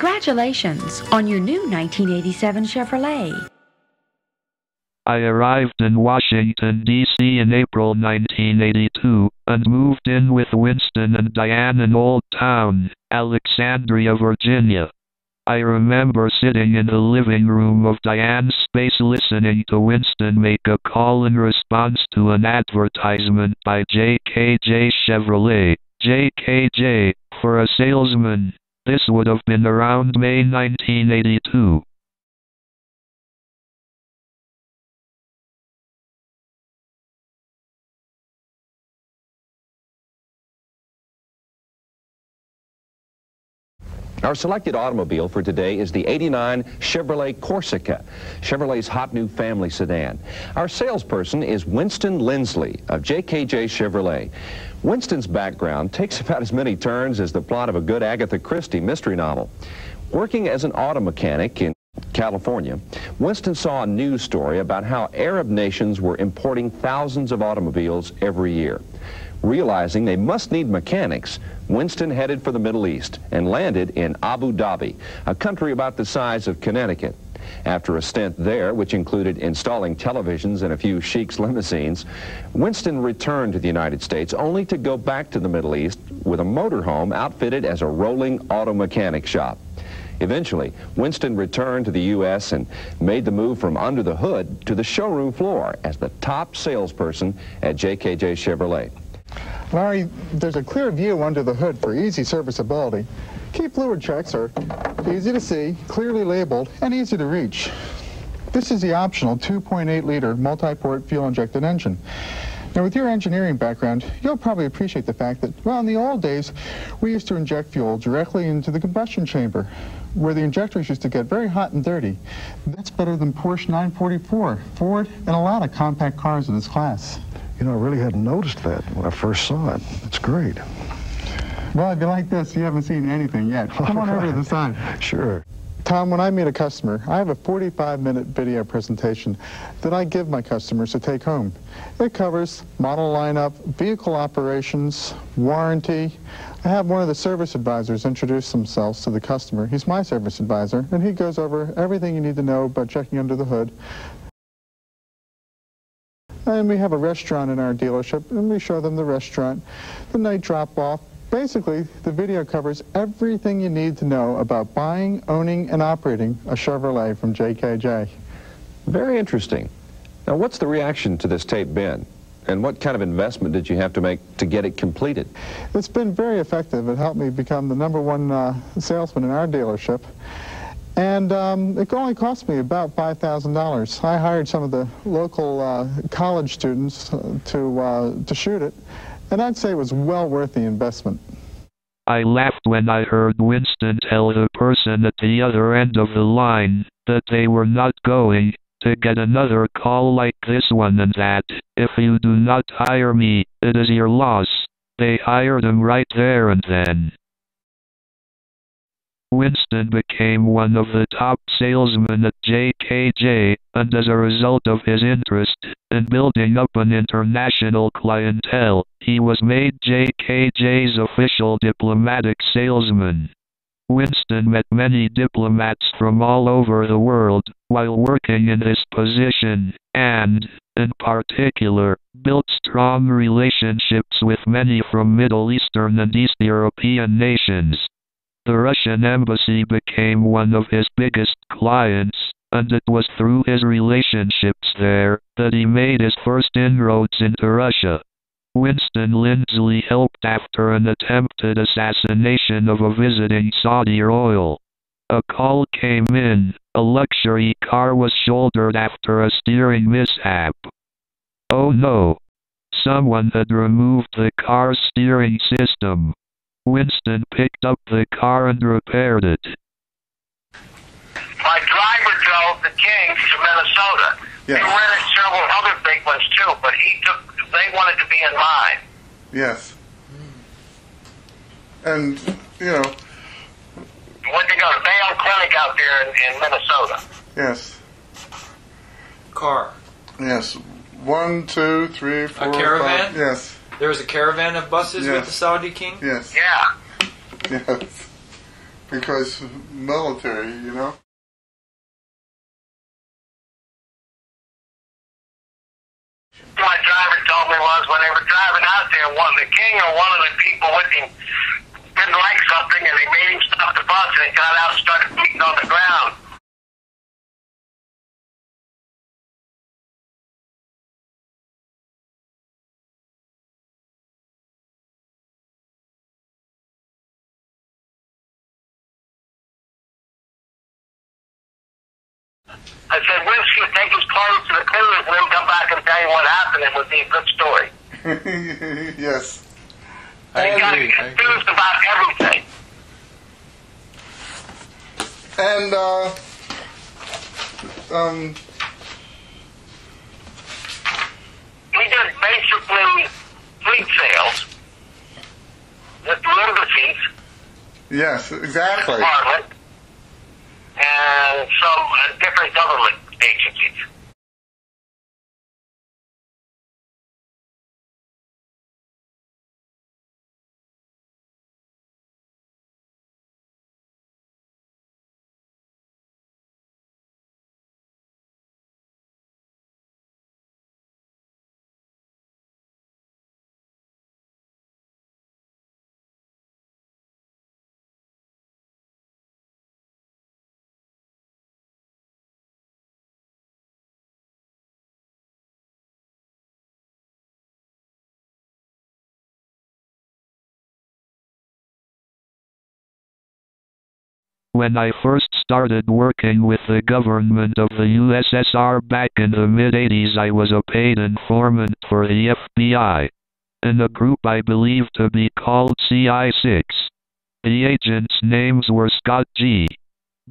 Congratulations on your new 1987 Chevrolet. I arrived in Washington, D.C. in April 1982 and moved in with Winston and Diane in Old Town, Alexandria, Virginia. I remember sitting in the living room of Diane's space listening to Winston make a call in response to an advertisement by JKJ Chevrolet, JKJ, for a salesman. This would have been around May 1982. Our selected automobile for today is the '89 Chevrolet Corsica, Chevrolet's hot new family sedan. Our salesperson is Winston Lindsley of JKJ Chevrolet. Winston's background takes about as many turns as the plot of a good Agatha Christie mystery novel. Working as an auto mechanic in California, Winston saw a news story about how Arab nations were importing thousands of automobiles every year. Realizing they must need mechanics, Winston headed for the Middle East and landed in Abu Dhabi, a country about the size of Connecticut. After a stint there, which included installing televisions and a few sheiks' limousines, Winston returned to the United States only to go back to the Middle East with a motorhome outfitted as a rolling auto mechanic shop. Eventually, Winston returned to the U.S. and made the move from under the hood to the showroom floor as the top salesperson at JKJ Chevrolet. Larry, there's a clear view under the hood for easy serviceability. Key fluid checks are easy to see, clearly labeled, and easy to reach. This is the optional 2.8-liter multi-port fuel-injected engine. Now, with your engineering background, you'll probably appreciate the fact that, well, in the old days, we used to inject fuel directly into the combustion chamber, where the injectors used to get very hot and dirty. That's better than Porsche 944, Ford, and a lot of compact cars in this class. You know, I really hadn't noticed that when I first saw it. It's great. Well, if you like this, you haven't seen anything yet. Come on over to the side. Sure. Tom, when I meet a customer, I have a 45-minute video presentation that I give my customers to take home. It covers model lineup, vehicle operations, warranty. I have one of the service advisors introduce themselves to the customer. He's my service advisor, and he goes over everything you need to know about checking under the hood. And we have a restaurant in our dealership, and we show them the restaurant, the night drop-off. Basically, the video covers everything you need to know about buying, owning, and operating a Chevrolet from JKJ. Very interesting. Now, what's the reaction to this tape been? And what kind of investment did you have to make to get it completed? It's been very effective. It helped me become the #1 salesman in our dealership. And it only cost me about $5,000. I hired some of the local college students to shoot it, and I'd say it was well worth the investment. I laughed when I heard Winston tell the person at the other end of the line that they were not going to get another call like this one, and that, if you do not hire me, it is your loss. They hired him right there and then. Winston became one of the top salesmen at JKJ, and as a result of his interest in building up an international clientele, he was made JKJ's official diplomatic salesman. Winston met many diplomats from all over the world while working in his position, and, in particular, built strong relationships with many from Middle Eastern and East European nations. The Russian embassy became one of his biggest clients, and it was through his relationships there that he made his first inroads into Russia. Winston Lindsley helped after an attempted assassination of a visiting Saudi royal. A call came in, a luxury car was shouldered after a steering mishap. Oh no! Someone had removed the car's steering system. Winston picked up the car and repaired it. My driver drove the King to Minnesota. Yes. He rented several other big ones too, but they wanted to be in mine. Yes. And, you know. Went to go to Mayo Clinic out there in Minnesota. Yes. Car. Yes. 1, 2, 3, 4, A caravan? 5. Yes. There was a caravan of buses Yes. with the Saudi king? Yes. Yeah. Yes. because military, you know. My driver told me was when they were driving out there, the king or one of the people with him didn't like something, and they made him stop the bus, and he got out and started beating on the ground. I said, Winston would take his clothes to the cleaners and then come back and tell you what happened. It would be a good story. Yes. He got confused about everything. And, he did basically fleet sales, just deliver the seats, yes, exactly. department, and some different government agencies. When I first started working with the government of the USSR back in the mid-80s, I was a paid informant for the FBI, in a group I believe to be called CI6. The agents' names were Scott G.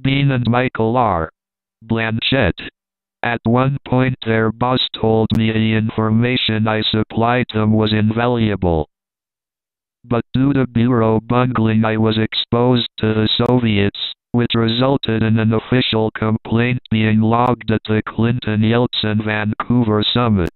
Bean and Michael R. Blanchett. At one point their boss told me the information I supplied them was invaluable. But due to bureau bungling I was exposed to the Soviets, which resulted in an official complaint being logged at the Clinton-Yeltsin Vancouver summit.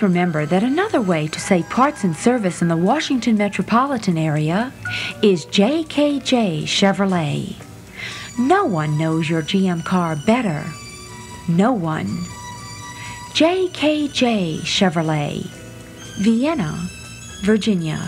Please remember that another way to say parts and service in the Washington metropolitan area is JKJ Chevrolet. No one knows your GM car better. No one. JKJ Chevrolet, Vienna, Virginia.